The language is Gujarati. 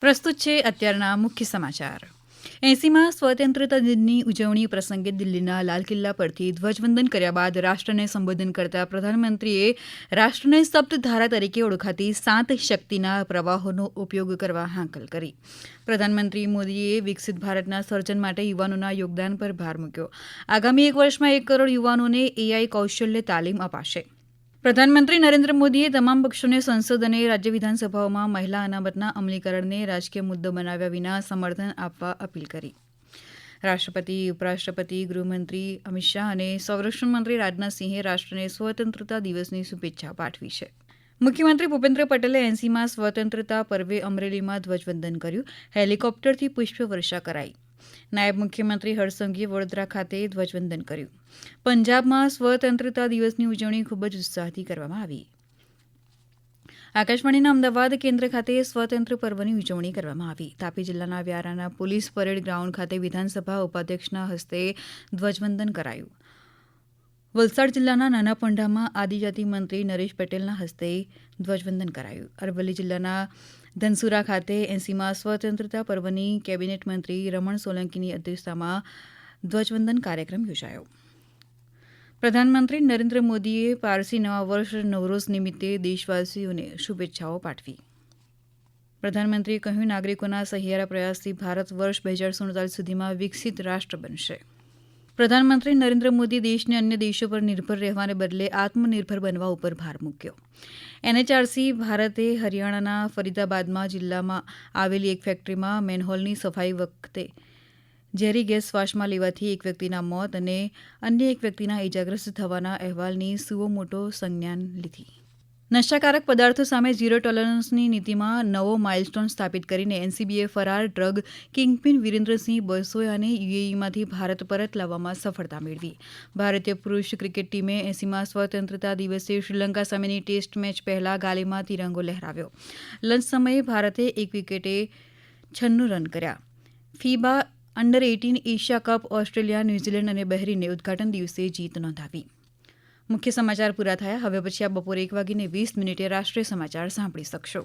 પ્રસ્તુત છે અત્યારના મુખ્ય સમાચાર. 80માં સ્વતંત્રતા દિનની ઉજવણી પ્રસંગે દિલ્હીના લાલ કિલ્લા પરથી ધ્વજવંદન કર્યા બાદ રાષ્ટ્રને સંબોધન કરતા પ્રધાનમંત્રીએ રાષ્ટ્રને સપ્તધારા તરીકે ઓળખાતી 7 શક્તિના પ્રવાહોનો ઉપયોગ કરવા હાંકલ કરી. પ્રધાનમંત્રી મોદીએ વિકસિત ભારતના સર્જન માટે યુવાનોના યોગદાન પર ભાર મૂક્યો. આગામી 1 વર્ષમાં 1 કરોડ યુવાનોને એઆઈ કૌશલ્ય તાલીમ અપાશે. પ્રધાનમંત્રી નરેન્દ્ર મોદીએ તમામ પક્ષોને સંસદ અને રાજ્ય વિધાનસભાઓમાં મહિલા અનામતના અમલીકરણને રાજકીય મુદ્દો બનાવ્યા વિના સમર્થન આપવા અપીલ કરી. રાષ્ટ્રપતિ, ઉપરાષ્ટ્રપતિ, ગૃહમંત્રી અમિત શાહ અને સંરક્ષણ મંત્રી રાજનાથસિંહે રાષ્ટ્રને સ્વતંત્રતા દિવસની શુભેચ્છા પાઠવી છે. મુખ્યમંત્રી ભૂપેન્દ્ર પટેલે 80માં સ્વતંત્રતા પર્વે અમરેલીમાં ધ્વજવંદન કર્યું. હેલિકોપ્ટરથી પુષ્પવર્ષા કરાઈ. નાયબ મુખ્યમંત્રી હર્ષસંઘવીએ વડોદરા ખાતે ધ્વજવંદન કર્યું. પંજાબમાં સ્વતંત્રતા દિવસની ઉજવણી ખૂબ જ ઉત્સાહથી કરવામાં આવી. આકાશવાણીના અમદાવાદ કેન્દ્ર ખાતે સ્વતંત્ર પર્વની ઉજવણી કરવામાં આવી. તાપી જિલ્લાના વ્યારાના પોલીસ પરેડ ગ્રાઉન્ડ ખાતે વિધાનસભા ઉપાધ્યક્ષના હસ્તે ધ્વજવંદન કરાયું. વલસાડ જિલ્લાના નાના પોંઢામાં આદિજાતિ મંત્રી નરેશ પટેલના હસ્તે ધ્વજવંદન કરાયું. અરવલ્લી જિલ્લાના ધનસુરા ખાતે 80માં સ્વતંત્રતા પર્વની કેબિનેટ મંત્રી રમણ સોલંકીની અધ્યક્ષતામાં ધ્વજવંદન કાર્યક્રમ યોજાયો. પ્રધાનમંત્રી નરેન્દ્ર મોદીએ પારસી નવા વર્ષ નવરોઝ નિમિત્તે દેશવાસીઓને શુભેચ્છાઓ પાઠવી. પ્રધાનમંત્રીએ કહ્યું, નાગરિકોના સહિયારા પ્રયાસથી ભારત વર્ષ 2047 સુધીમાં વિકસિત રાષ્ટ્ર બનશે. પ્રધાનમંત્રી નરેન્દ્ર મોદી દેશને અન્ય દેશો પર નિર્ભર રહેવાને બદલે આત્મનિર્ભર બનવા ઉપર ભાર મૂક્યો. એનએચઆરસી ભારતે હરિયાણાના ફરીદાબાદમાં જિલ્લામાં આવેલી એક ફેક્ટરીમાં મેનહોલની સફાઈ વખતે ઝેરી ગેસ શ્વાસમાં લેવાથી એક વ્યક્તિના મોત અને અન્ય એક વ્યક્તિના ઇજાગ્રસ્ત થવાના અહેવાલની સુઓ મોટો સંજ્ઞાન લીધી. નશાકારક પદાર્થો સામે ઝીરો ટોલરન્સની નીતિમાં નવો માઇલસ્ટોન સ્થાપિત કરીને એનસીબીએ ફરાર ડ્રગ કિંગપિન વિરેન્દ્રસિંહ બસોયાને યુએઈમાંથી ભારત પરત લાવવામાં સફળતા મેળવી. ભારતીય પુરુષ ક્રિકેટ ટીમે 80માં સ્વતંત્રતા દિવસે શ્રીલંકા સામેની ટેસ્ટ મેચ પહેલા ગાલેમાં તિરંગો લહેરાવ્યો. લંચ સમયે ભારતે 1 વિકેટે 96 રન કર્યા. ફીબા under 18 Asia cup Australia, New Zealand અને બહેરીને ઉદઘાટન દિવસે જીત નોંધાવી. મુખ્ય સમાચાર પૂરા થયા. હવે પછી આ બપોરે 1:20 રાષ્ટ્રીય સમાચાર સાંભળી શકશો.